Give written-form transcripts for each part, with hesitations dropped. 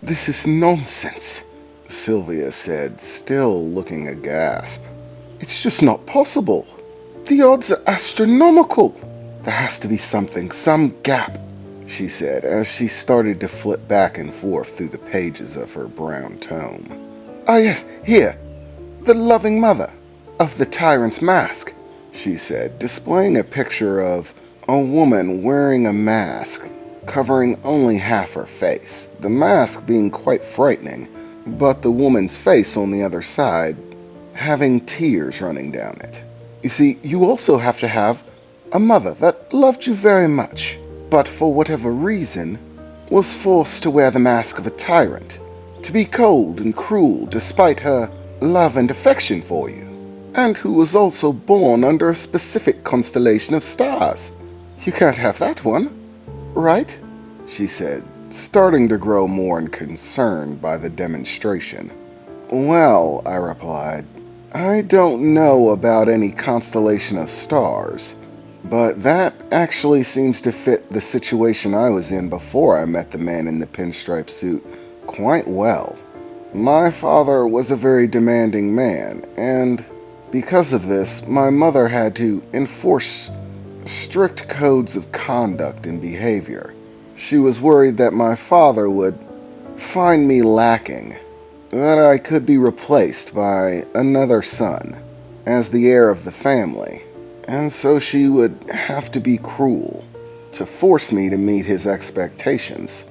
This is nonsense, Sylvia said, still looking aghast. It's just not possible. The odds are astronomical. There has to be something, some gap, she said as she started to flip back and forth through the pages of her brown tome. Ah yes, here. The loving mother of the tyrant's mask, she said, displaying a picture of a woman wearing a mask covering only half her face, the mask being quite frightening, but the woman's face on the other side having tears running down it. You see, you also have to have a mother that loved you very much, but for whatever reason was forced to wear the mask of a tyrant, to be cold and cruel despite her love and affection for you, and who was also born under a specific constellation of stars. You can't have that one, right? She said, starting to grow more concerned by the demonstration. Well, I replied, I don't know about any constellation of stars, but that actually seems to fit the situation I was in before I met the man in the pinstripe suit quite well. My father was a very demanding man, and because of this, my mother had to enforce strict codes of conduct and behavior. She was worried that my father would find me lacking, that I could be replaced by another son as the heir of the family, and so she would have to be cruel to force me to meet his expectations.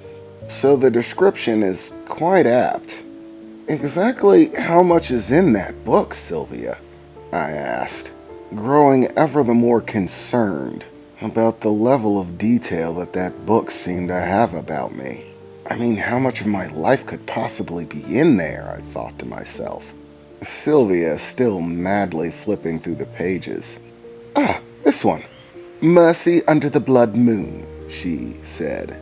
So the description is quite apt. Exactly how much is in that book, Sylvia? I asked, growing ever the more concerned about the level of detail that book seemed to have about me. I mean, how much of my life could possibly be in there, I thought to myself. Sylvia still madly flipping through the pages. Ah, this one. Mercy Under the Blood Moon, she said.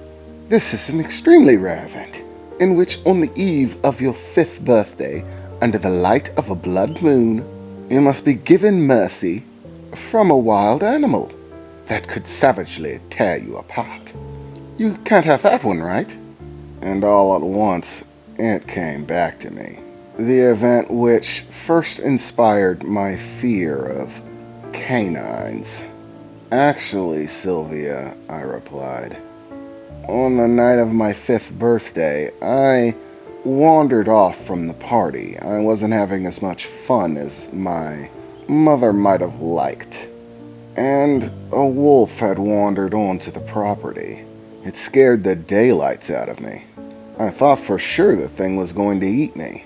This is an extremely rare event, in which on the eve of your 5th birthday, under the light of a blood moon, you must be given mercy from a wild animal that could savagely tear you apart. You can't have that one, right? And all at once, it came back to me. The event which first inspired my fear of canines. Actually, Sylvia, I replied, on the night of my 5th birthday, I wandered off from the party. I wasn't having as much fun as my mother might have liked. And a wolf had wandered onto the property. It scared the daylights out of me. I thought for sure the thing was going to eat me.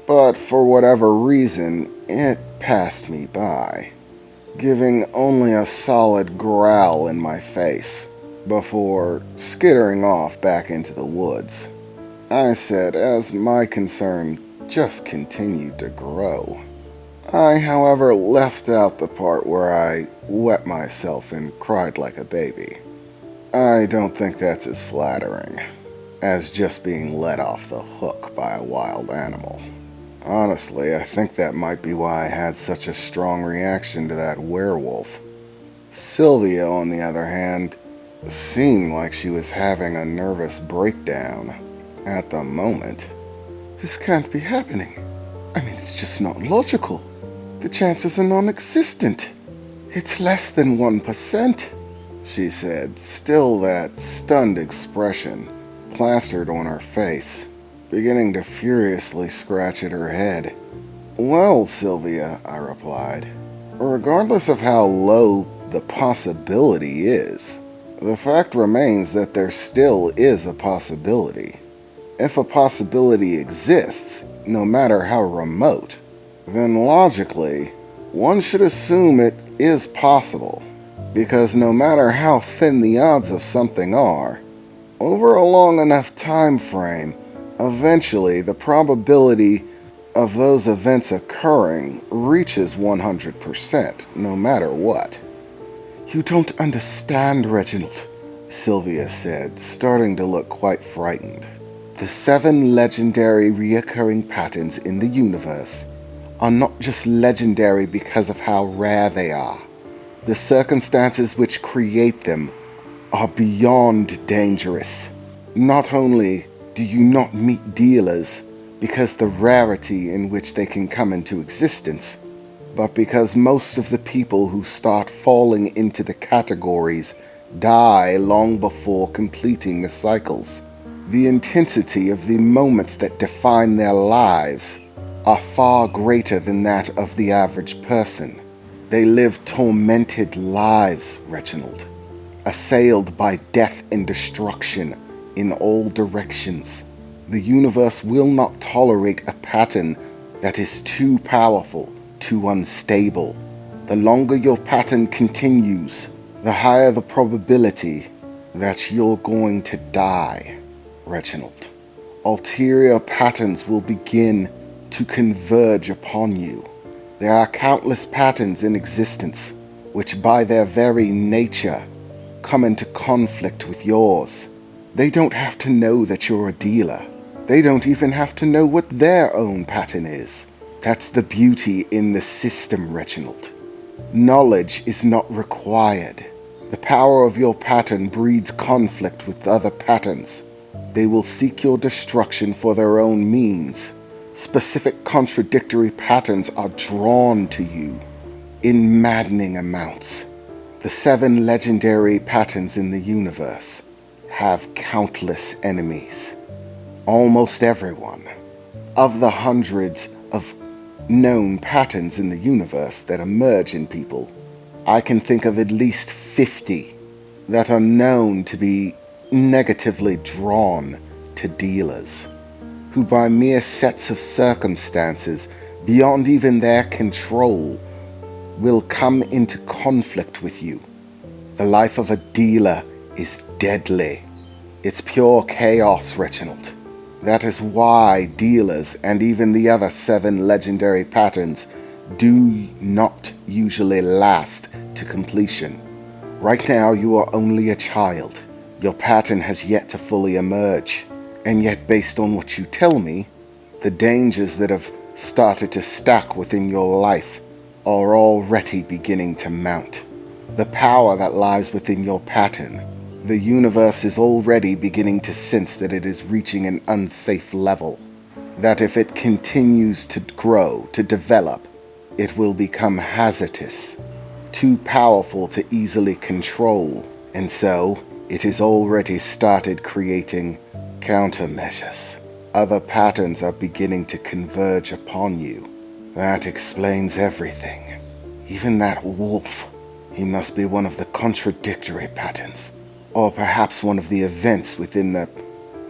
But for whatever reason, it passed me by, giving only a solid growl in my face before skittering off back into the woods. I said as my concern just continued to grow. I, however, left out the part where I wet myself and cried like a baby. I don't think that's as flattering as just being let off the hook by a wild animal. Honestly, I think that might be why I had such a strong reaction to that werewolf. Sylvia, on the other hand, seemed like she was having a nervous breakdown at the moment. This can't be happening. I mean, it's just not logical. The chances are non-existent. It's less than 1%, she said, still that stunned expression plastered on her face, beginning to furiously scratch at her head. Well, Sylvia, I replied, regardless of how low the possibility is, the fact remains that there still is a possibility. If a possibility exists, no matter how remote, then logically, one should assume it is possible, because no matter how thin the odds of something are, over a long enough time frame, eventually the probability of those events occurring reaches 100%, no matter what. You don't understand, Reginald, Sylvia said, starting to look quite frightened. The 7 legendary reoccurring patterns in the universe are not just legendary because of how rare they are. The circumstances which create them are beyond dangerous. Not only Do you not meet dealers because the rarity in which they can come into existence, but because most of the people who start falling into the categories die long before completing the cycles? The intensity of the moments that define their lives are far greater than that of the average person. They live tormented lives, Reginald, assailed by death and destruction in all directions. The universe will not tolerate a pattern that is too powerful, too unstable. The longer your pattern continues, the higher the probability that you're going to die, Reginald. Ulterior patterns will begin to converge upon you. There are countless patterns in existence which by their very nature come into conflict with yours. They don't have to know that you're a dealer. They don't even have to know what their own pattern is. That's the beauty in the system, Reginald. Knowledge is not required. The power of your pattern breeds conflict with other patterns. They will seek your destruction for their own means. Specific contradictory patterns are drawn to you in maddening amounts. The 7 legendary patterns in the universe have countless enemies. Almost everyone. Of the hundreds of known patterns in the universe that emerge in people, I can think of at least 50 that are known to be negatively drawn to dealers, who by mere sets of circumstances beyond even their control will come into conflict with you. The life of a dealer is deadly. It's pure chaos, Reginald. That is why dealers and even the other 7 legendary patterns do not usually last to completion. Right now you are only a child. Your pattern has yet to fully emerge. And yet, based on what you tell me, the dangers that have started to stack within your life are already beginning to mount. The power that lies within your pattern, the universe is already beginning to sense that it is reaching an unsafe level. That if it continues to grow, to develop, it will become hazardous, too powerful to easily control, and so it has already started creating countermeasures. Other patterns are beginning to converge upon you. That explains everything. Even that wolf, he must be one of the contradictory patterns, or perhaps one of the events within the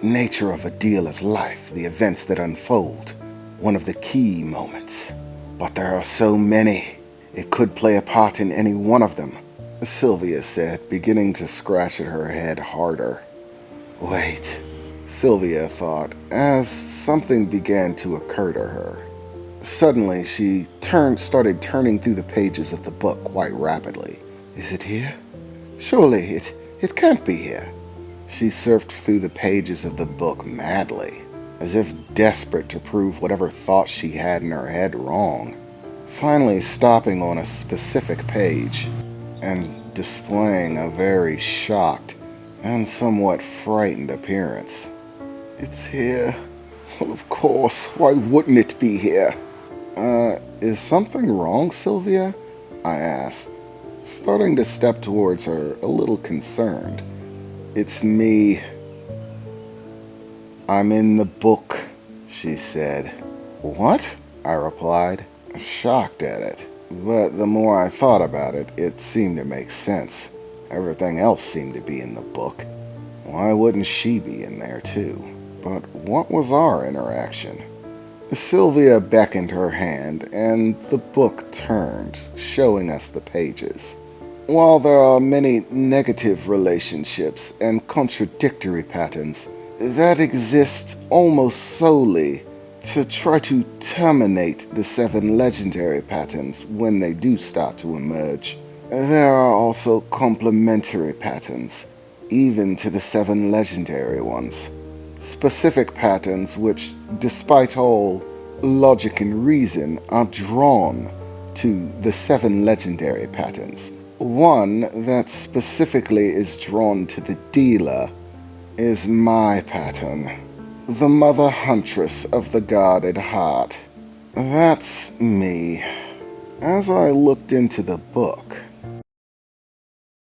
nature of a dealer's life, the events that unfold, one of the key moments. But there are so many, it could play a part in any one of them, Sylvia said, beginning to scratch at her head harder. Wait, Sylvia thought, as something began to occur to her. Suddenly, she started turning through the pages of the book quite rapidly. Is it here? Surely it can't be here. She surfed through the pages of the book madly, as if desperate to prove whatever thoughts she had in her head wrong. Finally stopping on a specific page and displaying a very shocked and somewhat frightened appearance. It's here. Well, of course. Why wouldn't it be here? Is something wrong, Sylvia? I asked, starting to step towards her, a little concerned. It's me. I'm in the book, she said. What? I replied, shocked at it. But the more I thought about it, it seemed to make sense. Everything else seemed to be in the book. Why wouldn't she be in there too? But what was our interaction? Sylvia beckoned her hand, and the book turned, showing us the pages. While there are many negative relationships and contradictory patterns that exist almost solely to try to terminate the 7 legendary patterns when they do start to emerge, there are also complementary patterns, even to the 7 legendary ones. Specific patterns which, despite all logic and reason, are drawn to the 7 legendary patterns. One that specifically is drawn to the dealer is my pattern. the mother huntress of the guarded heart. That's me. As I looked into the book,